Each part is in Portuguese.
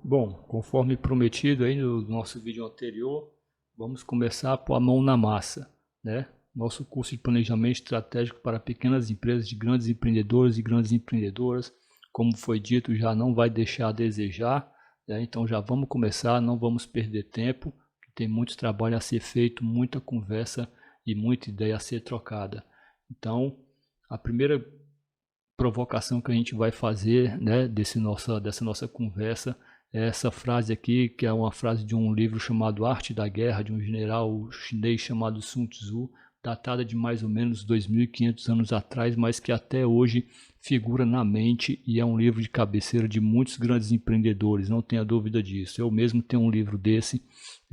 Bom, conforme prometido aí no nosso vídeo anterior, vamos começar a pôr a mão na massa, né? Nosso curso de planejamento estratégico para pequenas empresas de grandes empreendedores e grandes empreendedoras, como foi dito, já não vai deixar a desejar, né? Então já vamos começar, não vamos perder tempo, que tem muito trabalho a ser feito, muita conversa e muita ideia a ser trocada. Então, a primeira provocação que a gente vai fazer, né, dessa nossa conversa é essa frase aqui, que é uma frase de um livro chamado Arte da Guerra, de um general chinês chamado Sun Tzu, datada de mais ou menos 2.500 anos atrás, mas que até hoje figura na mente e é um livro de cabeceira de muitos grandes empreendedores, não tenha dúvida disso. Eu mesmo tenho um livro desse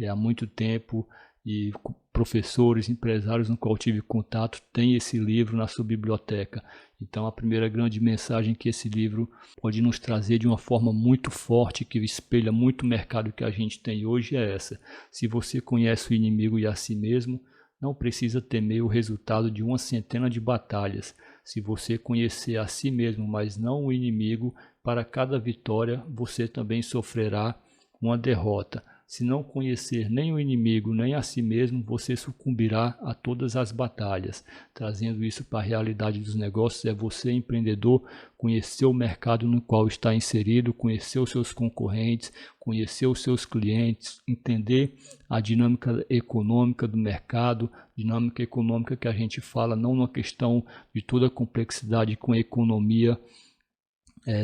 há muito tempo, e professores, empresários no qual tive contato têm esse livro na sua biblioteca. Então a primeira grande mensagem que esse livro pode nos trazer de uma forma muito forte, que espelha muito o mercado que a gente tem hoje, é essa: se você conhece o inimigo e a si mesmo, não precisa temer o resultado de uma centena de batalhas. Se você conhecer a si mesmo, mas não o inimigo, para cada vitória você também sofrerá uma derrota. Se não conhecer nem o inimigo, nem a si mesmo, você sucumbirá a todas as batalhas. Trazendo isso para a realidade dos negócios, é você, empreendedor, conhecer o mercado no qual está inserido, conhecer os seus concorrentes, conhecer os seus clientes, entender a dinâmica econômica do mercado, dinâmica econômica que a gente fala não numa questão de toda a complexidade com a economia,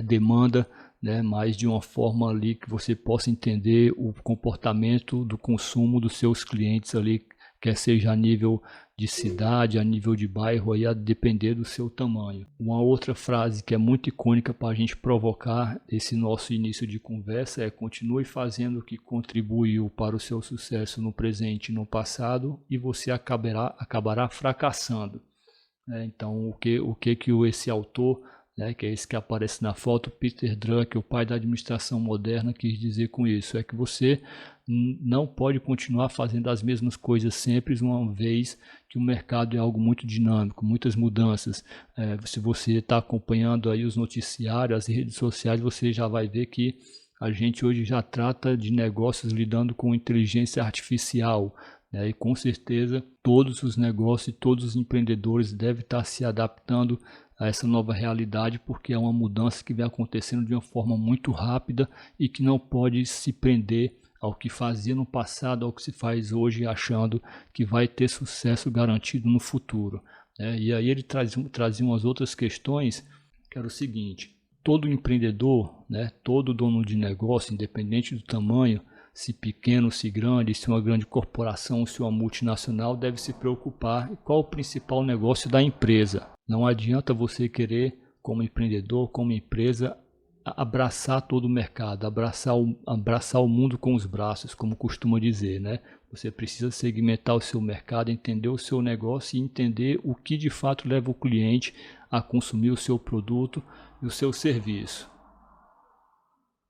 demanda, né, mas de uma forma ali que você possa entender o comportamento do consumo dos seus clientes ali, quer seja a nível de cidade, a nível de bairro, aí a depender do seu tamanho. Uma outra frase que é muito icônica para a gente provocar esse nosso início de conversa é: continue fazendo o que contribuiu para o seu sucesso no presente e no passado e você acabará fracassando. Então, o que esse autor, né, que é esse que aparece na foto, Peter Drucker, o pai da administração moderna, quis dizer com isso? É que você não pode continuar fazendo as mesmas coisas sempre, uma vez que o mercado é algo muito dinâmico, muitas mudanças. Se você está acompanhando aí os noticiários, as redes sociais, você já vai ver que a gente hoje já trata de negócios lidando com inteligência artificial, né? E com certeza todos os negócios e todos os empreendedores devem estar se adaptando a essa nova realidade, porque é uma mudança que vem acontecendo de uma forma muito rápida e que não pode se prender ao que fazia no passado, ao que se faz hoje, achando que vai ter sucesso garantido no futuro, né? E aí ele trazia umas outras questões, que era o seguinte: todo empreendedor, né, todo dono de negócio, independente do tamanho, se pequeno, se grande, se uma grande corporação, se uma multinacional, deve se preocupar qual o principal negócio da empresa. Não adianta você querer, como empreendedor, como empresa, abraçar todo o mercado, abraçar o mundo com os braços, como costuma dizer, né? Você precisa segmentar o seu mercado, entender o seu negócio e entender o que de fato leva o cliente a consumir o seu produto e o seu serviço.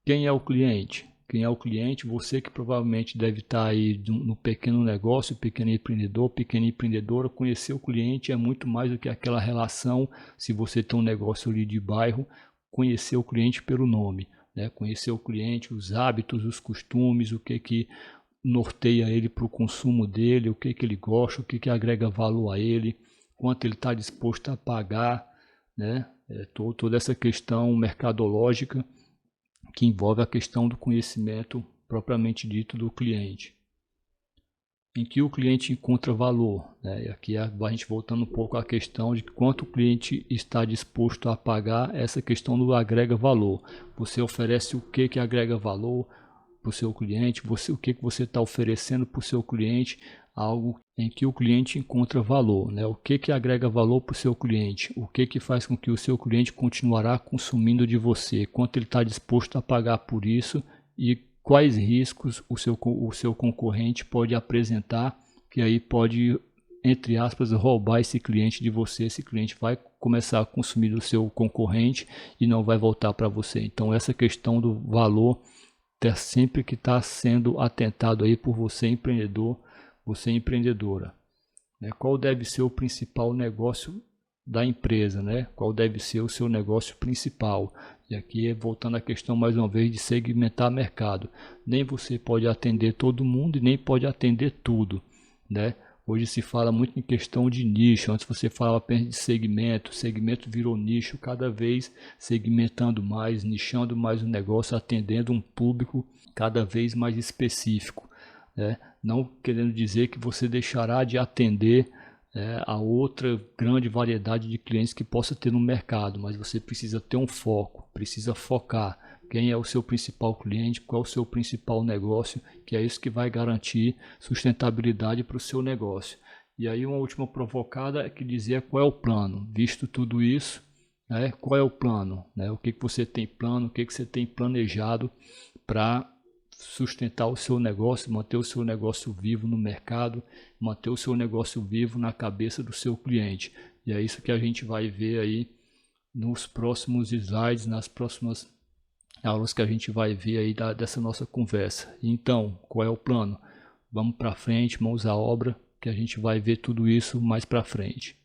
Quem é o cliente? Quem é o cliente? Você que provavelmente deve estar aí no pequeno negócio, pequeno empreendedor, pequena empreendedora. Conhecer o cliente é muito mais do que aquela relação. Se você tem um negócio ali de bairro, conhecer o cliente pelo nome, né? Conhecer o cliente, os hábitos, os costumes, o que norteia ele para o consumo dele, o que ele gosta, o que agrega valor a ele, quanto ele está disposto a pagar, né? Toda essa questão mercadológica que envolve a questão do conhecimento propriamente dito do cliente, em que o cliente encontra valor, né? E aqui a gente voltando um pouco à questão de quanto o cliente está disposto a pagar, essa questão do agrega valor. Você oferece o que agrega valor para o seu cliente, o que você está oferecendo para o seu cliente, algo em que o cliente encontra valor, né? O que agrega valor para o seu cliente, o que faz com que o seu cliente continuará consumindo de você, quanto ele está disposto a pagar por isso e quais riscos o seu concorrente pode apresentar, que aí pode, entre aspas, roubar esse cliente de você. Esse cliente vai começar a consumir do seu concorrente e não vai voltar para você. Então essa questão do valor sempre que está sendo atentado aí por você, empreendedor, você empreendedora, né? Qual deve ser o principal negócio da empresa, né? Qual deve ser o seu negócio principal. E aqui voltando à questão mais uma vez de segmentar mercado. Nem você pode atender todo mundo e nem pode atender tudo, né? Hoje se fala muito em questão de nicho. Antes você falava apenas de segmento. Segmento virou nicho, cada vez segmentando mais, nichando mais o negócio, atendendo um público cada vez mais específico, né? Não querendo dizer que você deixará de atender a outra grande variedade de clientes que possa ter no mercado, mas você precisa ter um foco, precisa focar. Quem é o seu principal cliente, qual é o seu principal negócio, que é isso que vai garantir sustentabilidade para o seu negócio. E aí uma última provocada é que dizer qual é o plano. Visto tudo isso, né, qual é o plano? Né? O que você tem plano, o que você tem planejado para sustentar o seu negócio, manter o seu negócio vivo no mercado, manter o seu negócio vivo na cabeça do seu cliente. E é isso que a gente vai ver aí nos próximos slides, nas próximas aulas que a gente vai ver aí dessa nossa conversa. Então, qual é o plano? Vamos para frente, mãos à obra, que a gente vai ver tudo isso mais para frente.